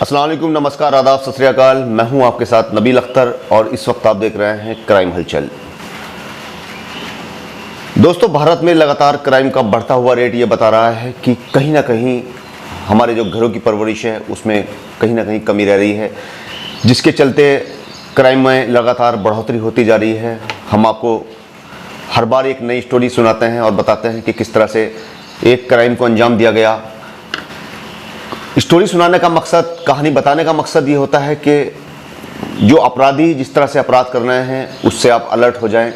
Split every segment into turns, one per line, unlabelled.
अस्सलाम वालेकुम, नमस्कार, आदाब, सत श्री अकाल। मैं हूं आपके साथ नबील अख्तर और इस वक्त आप देख रहे हैं क्राइम हलचल। दोस्तों, भारत में लगातार क्राइम का बढ़ता हुआ रेट ये बता रहा है कि कहीं ना कहीं हमारे जो घरों की परवरिश है उसमें कहीं ना कहीं कमी रह रही है, जिसके चलते क्राइम में लगातार बढ़ोतरी होती जा रही है। हम आपको हर बार एक नई स्टोरी सुनाते हैं और बताते हैं कि किस तरह से एक क्राइम को अंजाम दिया गया। स्टोरी सुनाने का मकसद, कहानी बताने का मकसद ये होता है कि जो अपराधी जिस तरह से अपराध कर रहे हैं उससे आप अलर्ट हो जाएं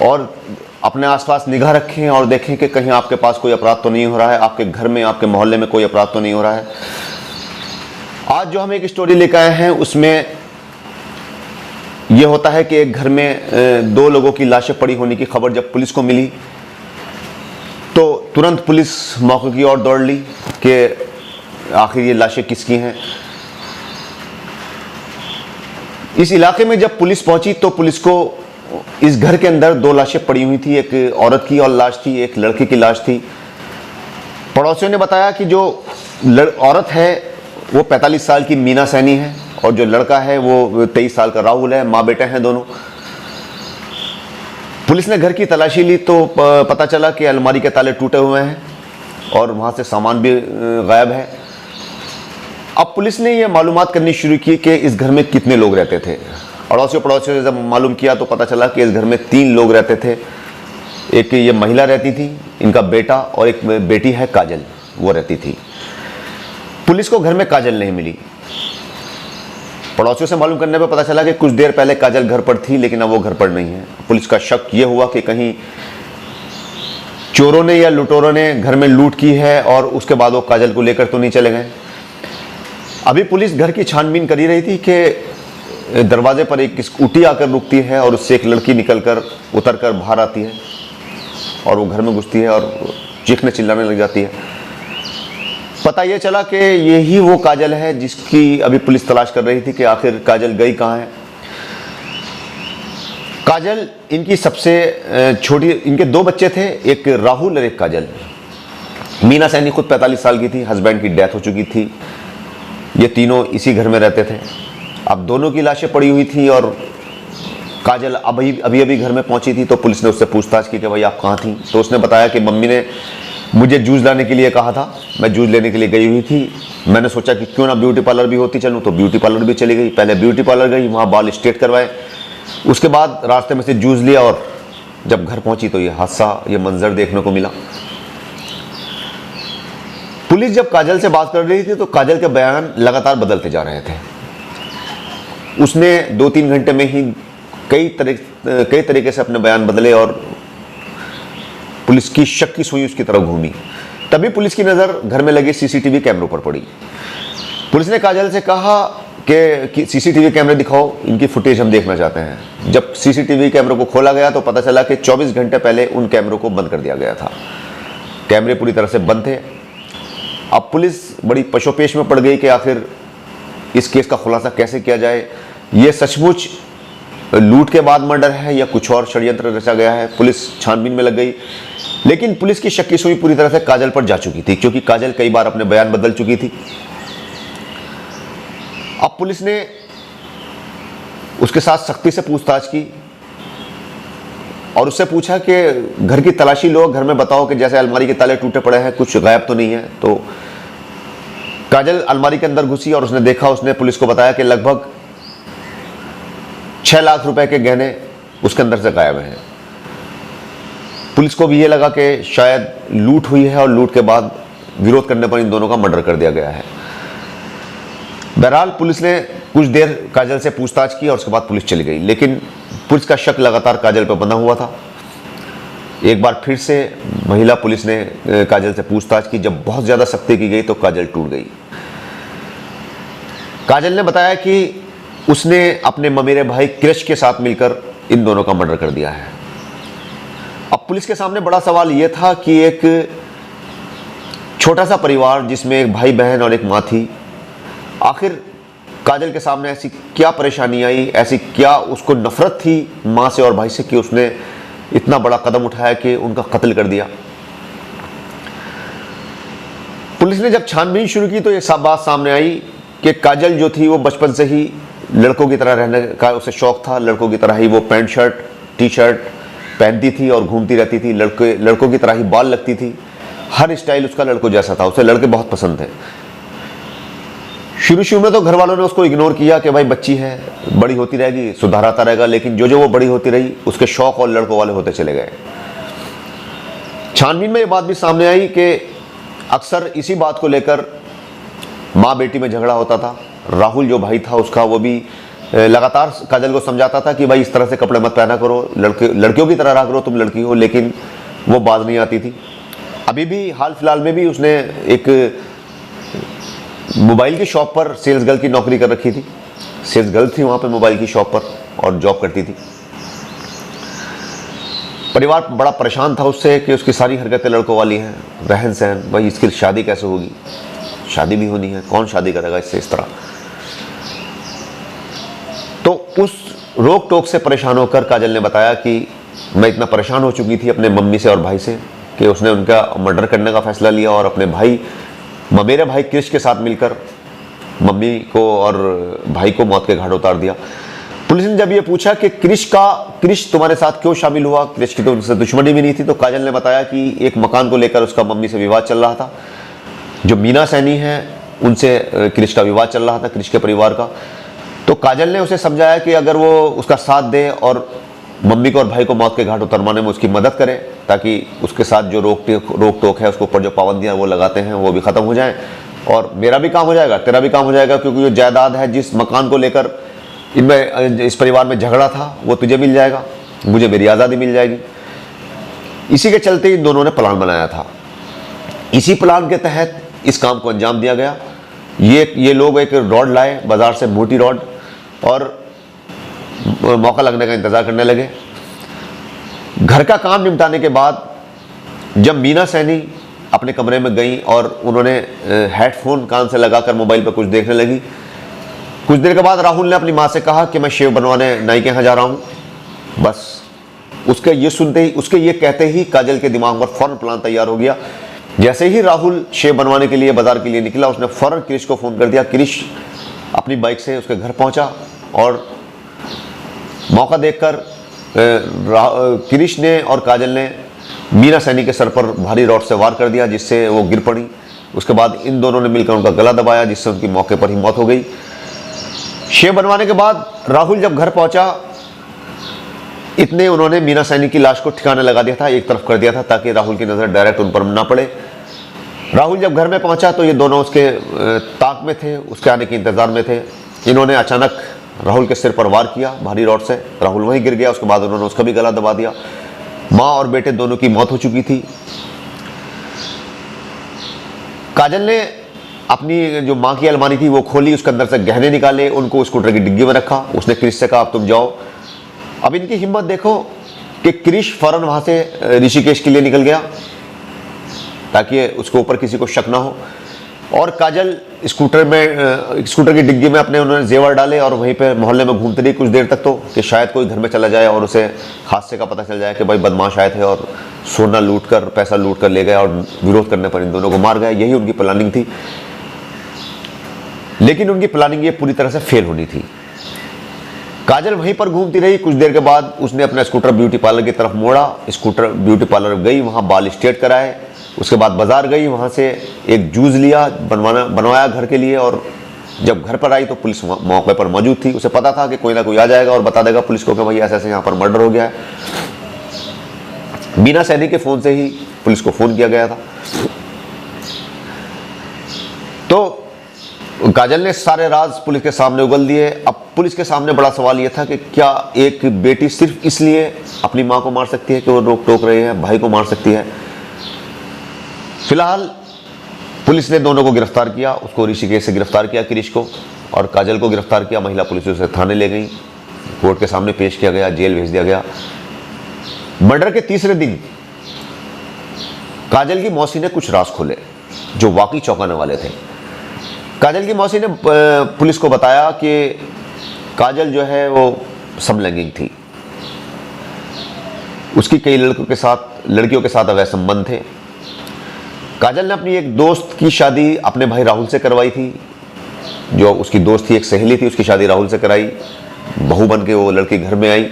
और अपने आसपास निगाह रखें और देखें कि कहीं आपके पास कोई अपराध तो नहीं हो रहा है, आपके घर में, आपके मोहल्ले में कोई अपराध तो नहीं हो रहा है। आज जो हम एक स्टोरी लेकर आए हैं उसमें यह होता है कि एक घर में दो लोगों की लाशें पड़ी होने की खबर जब पुलिस को मिली तो तुरंत पुलिस मौके की ओर दौड़ ली कि आखिर ये लाशें किसकी हैं। इस इलाके में जब पुलिस पहुंची तो पुलिस को इस घर के अंदर दो लाशें पड़ी हुई थी, एक औरत की और लाश थी, एक लड़के की लाश थी। पड़ोसियों ने बताया कि जो औरत है वो 45 साल की मीना सैनी है और जो लड़का है वो 23 साल का राहुल है। माँ बेटे हैं दोनों। पुलिस ने घर की तलाशी ली तो पता चला कि अलमारी के ताले टूटे हुए हैं और वहाँ से सामान भी गायब है। अब पुलिस ने यह मालूमात करनी शुरू की कि इस घर में कितने लोग रहते थे। पड़ोसियों ने जब मालूम किया तो पता चला कि इस घर में 3 लोग रहते थे। एक ये महिला रहती थी, इनका बेटा, और एक बेटी है काजल, वो रहती थी। पुलिस को घर में काजल नहीं मिली। पड़ोसियों से मालूम करने पर पता चला कि कुछ देर पहले काजल घर पर थी लेकिन अब वो घर पर नहीं है। पुलिस का शक ये हुआ कि कहीं चोरों ने या लुटेरों ने घर में लूट की है और उसके बाद वो काजल को लेकर तो नहीं चले गए। अभी पुलिस घर की छानबीन कर ही रही थी कि दरवाजे पर एक स्कूटी आकर रुकती है और उससे एक लड़की निकलकर उतरकर बाहर आती है और वो घर में घुसती है और चीखने चिल्लाने लग जाती है। पता ये चला कि यही वो काजल है जिसकी अभी पुलिस तलाश कर रही थी कि आखिर काजल गई कहाँ है। काजल इनकी सबसे छोटी, इनके 2 बच्चे थे, एक राहुल और एक काजल। मीना सैनी खुद 45 साल की थी, हस्बैंड की डेथ हो चुकी थी। ये तीनों इसी घर में रहते थे। अब दोनों की लाशें पड़ी हुई थी और काजल अभी घर में पहुंची थी तो पुलिस ने उससे पूछताछ की कि भाई आप कहाँ थी। तो उसने बताया कि मम्मी ने मुझे जूस लाने के लिए कहा था, मैं जूस लेने के लिए गई हुई थी। मैंने सोचा कि क्यों ना ब्यूटी पार्लर भी होती चलूँ, तो ब्यूटी पार्लर भी चली गई। पहले ब्यूटी पार्लर गई, वहाँ बाल स्ट्रेट करवाए, उसके बाद रास्ते में से जूस लिया और जब घर पहुंची तो ये हादसा, ये मंजर देखने को मिला। पुलिस जब काजल से बात कर रही थी तो काजल के बयान लगातार बदलते जा रहे थे। उसने 2-3 घंटे में ही कई तरीके से अपने बयान बदले और पुलिस की शक की सुई उसकी तरफ घूमी। तभी पुलिस की नज़र घर में लगे सीसीटीवी कैमरों पर पड़ी। पुलिस ने काजल से कहा कि सीसीटीवी कैमरे दिखाओ, इनकी फुटेज हम देखना चाहते हैं। जब सीसीटीवी कैमरों को खोला गया तो पता चला कि 24 घंटे पहले उन कैमरों को बंद कर दिया गया था। कैमरे पूरी तरह से बंद थे। अब पुलिस बड़ी पशोपेश में पड़ गई कि आखिर इस केस का खुलासा कैसे किया जाए। ये सचमुच लूट के बाद मर्डर है या कुछ और षड्यंत्र रचा गया है। पुलिस छानबीन में लग गई, लेकिन पुलिस की शक की सुई पूरी तरह से काजल पर जा चुकी थी क्योंकि काजल कई बार अपने बयान बदल चुकी थी। अब पुलिस ने उसके साथ सख्ती से पूछताछ की और उससे पूछा कि घर की तलाशी लो, घर में बताओ कि जैसे अलमारी के ताले टूटे पड़े हैं, कुछ गायब तो नहीं है। तो काजल अलमारी के अंदर घुसी और उसने देखा, उसने पुलिस को बताया कि लगभग 6 लाख रुपए के गहने उसके अंदर से गायब हैं। पुलिस को भी ये लगा कि शायद लूट हुई है और लूट के बाद विरोध करने पर इन दोनों का मर्डर कर दिया गया है। बहरहाल पुलिस ने कुछ देर काजल से पूछताछ की और उसके बाद पुलिस चली गई, लेकिन पुलिस का शक लगातार काजल पर बना हुआ था। एक बार फिर से महिला पुलिस ने काजल से पूछताछ की। जब बहुत ज़्यादा सख्ती की गई तो काजल टूट गई। काजल ने बताया कि उसने अपने ममेरे भाई कृष के साथ मिलकर इन दोनों का मर्डर कर दिया है। अब पुलिस के सामने बड़ा सवाल यह था कि एक छोटा सा परिवार जिसमें एक भाई बहन और एक माँ थी, आखिर काजल के सामने ऐसी क्या परेशानी आई, ऐसी क्या उसको नफरत थी माँ से और भाई से कि उसने इतना बड़ा कदम उठाया कि उनका कत्ल कर दिया। पुलिस ने जब छानबीन शुरू की तो ये सब बात सामने आई कि काजल जो थी वो बचपन से ही लड़कों की तरह रहने का उसे शौक था। लड़कों की तरह ही वो पैंट शर्ट टी शर्ट पहनती थी और घूमती रहती थी। लड़कों की तरह ही बाल लगती थी। हर स्टाइल उसका लड़कों जैसा था। उसे लड़के बहुत पसंद थे। शुरू में तो घर वालों ने उसको इग्नोर किया कि भाई बच्ची है, बड़ी होती रहेगी, सुधार आता रहेगा। लेकिन जो वो बड़ी होती रही उसके शौक और लड़कों वाले होते चले गए। छानबीन में ये बात भी सामने आई कि अक्सर इसी बात को लेकर माँ बेटी में झगड़ा होता था। राहुल जो भाई था उसका, वो भी लगातार काजल को समझाता था कि भाई इस तरह से कपड़े मत पहना करो, लड़कियों की तरह रहा करो, तुम लड़की हो। लेकिन वो बात नहीं आती थी। अभी भी हाल फिलहाल में भी उसने एक मोबाइल की शॉप पर सेल्स गर्ल की नौकरी कर रखी थी। सेल्स गर्ल थी वहाँ पे मोबाइल की शॉप पर और जॉब करती थी। परिवार बड़ा परेशान था उससे कि उसकी सारी हरकतें लड़कों वाली हैं, रहन सहन। भाई इसकी शादी कैसे होगी? शादी भी होनी है, कौन शादी करेगा इससे इस तरह? तो उस रोक टोक से परेशान होकर काजल ने बताया कि मैं इतना परेशान हो चुकी थी अपने मम्मी से और भाई से कि उसने उनका मर्डर करने का फैसला लिया और अपने मेरे भाई क्रिश के साथ मिलकर मम्मी को और भाई को मौत के घाट उतार दिया। पुलिस ने जब ये पूछा कि क्रिश तुम्हारे साथ क्यों शामिल हुआ, क्रिश की तो उनसे दुश्मनी भी नहीं थी, तो काजल ने बताया कि एक मकान को लेकर उसका मम्मी से विवाद चल रहा था। जो मीना सैनी है उनसे क्रिश का विवाद चल रहा था, क्रिश के परिवार का। तो काजल ने उसे समझाया कि अगर वो उसका साथ दे और मम्मी को और भाई को मौत के घाट उतरवाने में उसकी मदद करे, ताकि उसके साथ जो रोक टोक है, उसके ऊपर जो पाबंदियां वो लगाते हैं वो भी ख़त्म हो जाएं और मेरा भी काम हो जाएगा, तेरा भी काम हो जाएगा। क्योंकि जो जायदाद है, जिस मकान को लेकर इस परिवार में झगड़ा था, वो तुझे मिल जाएगा, मुझे मेरी आज़ादी मिल जाएगी। इसी के चलते इन दोनों ने प्लान बनाया था। इसी प्लान के तहत इस काम को अंजाम दिया गया। ये लोग एक रॉड लाए बाजार से, मोटी रॉड, और मौका लगने का इंतज़ार करने लगे। घर का काम निपटाने के बाद जब मीना सैनी अपने कमरे में गई और उन्होंने हेडफोन कान से लगाकर मोबाइल पर कुछ देखने लगी, कुछ देर के बाद राहुल ने अपनी माँ से कहा कि मैं शेव बनवाने नाई के यहाँ जा रहा हूँ। बस उसके ये कहते ही काजल के दिमाग पर फौरन प्लान तैयार हो गया। जैसे ही राहुल शेव बनवाने के लिए बाजार के लिए निकला, उसने फौरन क्रिश को फ़ोन कर दिया। क्रिश अपनी बाइक से उसके घर पहुंचा और मौका देखकर क्रिश ने और काजल ने मीना सैनी के सर पर भारी रॉड से वार कर दिया, जिससे वो गिर पड़ी। उसके बाद इन दोनों ने मिलकर उनका गला दबाया, जिससे उनकी मौके पर ही मौत हो गई। शेव बनवाने के बाद राहुल जब घर पहुंचा, इतने उन्होंने मीना सैनी की लाश को ठिकाने लगा दिया था, एक तरफ कर दिया था, ताकि राहुल की नज़र डायरेक्ट उन पर ना पड़े। राहुल जब घर में पहुंचा तो ये दोनों उसके ताक में थे, उसके आने के इंतज़ार में थे। इन्होंने अचानक राहुल के सिर पर वार किया भारी रॉड से। राहुल वहीं गिर गया। उसके बाद उन्होंने उसका भी गला दबा दिया। माँ और बेटे दोनों की मौत हो चुकी थी। काजल ने अपनी जो माँ की अलमारी थी वो खोली, उसके अंदर से गहने निकाले, उनको स्कूटर की डिग्गी में रखा। उसने क्रिश से कहा अब तुम जाओ। अब इनकी हिम्मत देखो कि क्रिश फौरन वहाँ से ऋषिकेश के लिए निकल गया ताकि उसके ऊपर किसी को शक ना हो, और काजल स्कूटर की डिग्गी में अपने उन्होंने जेवर डाले और वहीं पे मोहल्ले में घूमती रही कुछ देर तक, तो कि शायद कोई घर में चला जाए और उसे हादसे का पता चल जाए कि भाई बदमाश आए थे और सोना लूट कर, पैसा लूट कर ले गए और विरोध करने पर इन दोनों को मार गए। यही उनकी प्लानिंग थी। लेकिन उनकी प्लानिंग ये पूरी तरह से फेल होनी थी। काजल वहीं पर घूमती रही। कुछ देर के बाद उसने अपना स्कूटर ब्यूटी पार्लर की तरफ मोड़ा। स्कूटर ब्यूटी पार्लर गई, वहाँ बाल स्ट्रेट कराए। उसके बाद बाजार गई, वहाँ से एक जूस लिया, बनवाया घर के लिए। और जब घर पर आई तो पुलिस मौके पर मौजूद थी। उसे पता था कि कोई ना कोई आ जाएगा और बता देगा पुलिस को कि भाई ऐसे ऐसे यहाँ पर मर्डर हो गया है। मीना सैनी के फ़ोन से ही पुलिस को फ़ोन किया गया था। तो काजल ने सारे राज पुलिस के सामने उगल दिए। अब पुलिस के सामने बड़ा सवाल यह था कि क्या एक बेटी सिर्फ इसलिए अपनी माँ को मार सकती है कि वो रोक टोक रहे हैं, भाई को मार सकती है? फिलहाल पुलिस ने दोनों को गिरफ्तार किया। उसको ऋषिकेश से गिरफ्तार किया, क्रिश को, और काजल को गिरफ्तार किया। महिला पुलिस उसे थाने ले गई, कोर्ट के सामने पेश किया गया, जेल भेज दिया गया। मर्डर के तीसरे दिन काजल की मौसी ने कुछ राज खोले जो वाकई चौंकाने वाले थे। काजल की मौसी ने पुलिस को बताया कि काजल जो है वो समलैंगिक थी। उसकी कई लड़कियों के साथ अवैध संबंध थे। काजल ने अपनी एक दोस्त की शादी अपने भाई राहुल से करवाई थी। जो उसकी दोस्त थी, एक सहेली थी, उसकी शादी राहुल से कराई, बहू बन के वो लड़की घर में आई।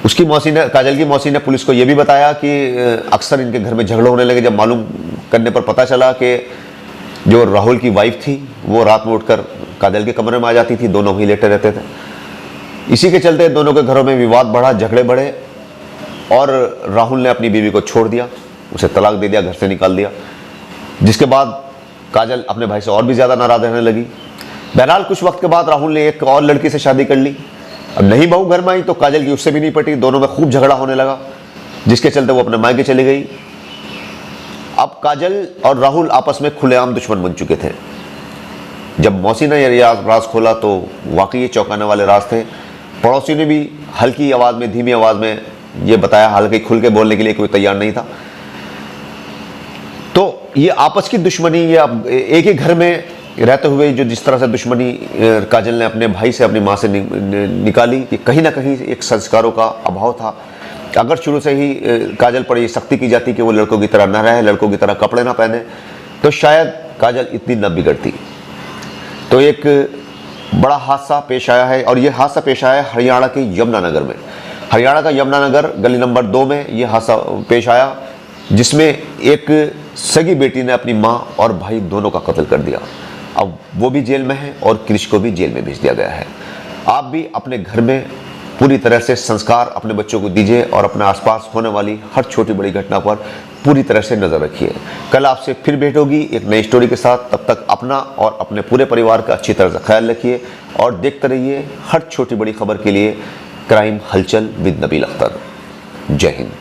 उसकी मौसी ने, काजल की मौसी ने पुलिस को यह भी बताया कि अक्सर इनके घर में झगड़े होने लगे। जब मालूम करने पर पता चला कि जो राहुल की वाइफ थी वो रात में उठकर काजल के कमरे में आ जाती थी, दोनों ही लेटे रहते थे। इसी के चलते दोनों के घरों में विवाद बढ़ा, झगड़े बढ़े और राहुल ने अपनी बीवी को छोड़ दिया, उसे तलाक दे दिया, घर से निकाल दिया। जिसके बाद काजल अपने भाई से और भी ज़्यादा नाराज़ रहने लगी। बहरहाल कुछ वक्त के बाद राहुल ने एक और लड़की से शादी कर ली। अब नहीं बहू घर में आई तो काजल की उससे भी नहीं पटी, दोनों में खूब झगड़ा होने लगा, जिसके चलते वो अपने मायके चली गई। अब काजल और राहुल आपस में खुलेआम दुश्मन बन चुके थे। जब मौसी ने यह राज खोला तो वाकई ये चौंकाने वाले राज थे। पड़ोसी ने भी हल्की आवाज़ में, धीमी आवाज़ में ये बताया, हालांकि खुल के बोलने के लिए कोई तैयार नहीं था। तो ये आपस की दुश्मनी, ये अब एक ही घर में रहते हुए जो जिस तरह से दुश्मनी काजल ने अपने भाई से, अपनी माँ से निकाली, कि कहीं ना कहीं एक संस्कारों का अभाव था। अगर शुरू से ही काजल पर ये सख्ती की जाती कि वो लड़कों की तरह न रहे, लड़कों की तरह कपड़े ना पहने, तो शायद काजल इतनी न बिगड़ती। तो एक बड़ा हादसा पेश आया है, और ये हादसा पेश आया है हरियाणा के यमुनानगर में। हरियाणा का यमुनानगर गली नंबर 2 में ये हादसा पेश आया, जिसमें एक सगी बेटी ने अपनी माँ और भाई दोनों का कत्ल कर दिया। अब वो भी जेल में है और क्रिश को भी जेल में भेज दिया गया है। आप भी अपने घर में पूरी तरह से संस्कार अपने बच्चों को दीजिए और अपने आसपास होने वाली हर छोटी बड़ी घटना पर पूरी तरह से नज़र रखिए। कल आपसे फिर भेंट होगी एक नई स्टोरी के साथ। तब तक अपना और अपने पूरे परिवार का अच्छी तरह से ख्याल रखिए और देखते रहिए हर छोटी बड़ी खबर के लिए क्राइम हलचल विद नबील अख्तर। जय हिंद।